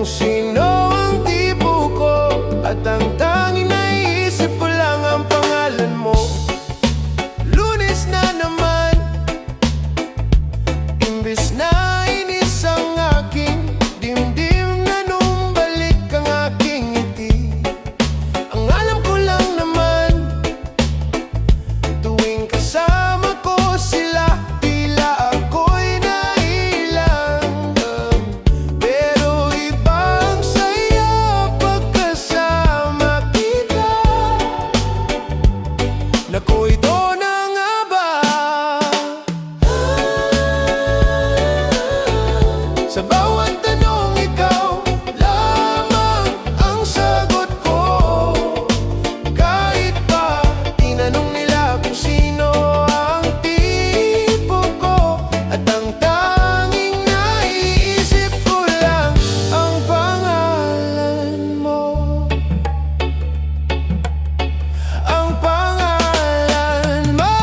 kung sino ang tipo ko, at ang tanging naiisip ko lang ang pangalan mo. Lunes na naman, imbes na inis ang aking dimdim, na nung balik ang aking ngiti. Ang alam ko lang naman, tuwing kasama ko sila, tila ako'y nailang. Pero iba ang saya pagkasama kita. Naku, ito na nga ba? Sa bawat tanong, ikaw lamang ang sagot ko. Kahit pa tinanong nila kung sino ang tipo ko, at ang tanging naiisip ko lang ang pangalan mo. Ang pangalan mo.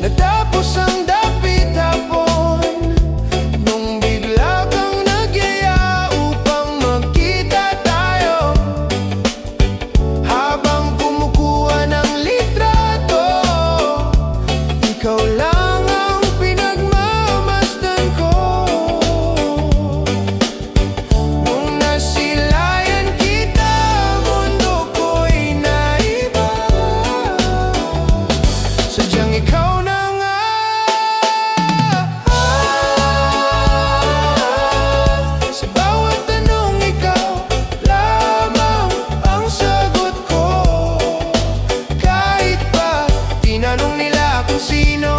Natapos ang dapit hapon, nung bigla kang nagyaya upang magkita tayo. Habang kumukuha ng litrato, ikaw lang ang pinagmamasdan ko. Nung nasilayan kita, mundo ko'y naiba. Sadyang ikaw na nga. Sa bawat tanong, ikaw lamang ang sagot ko. Kahit pa tinanong nila kung sino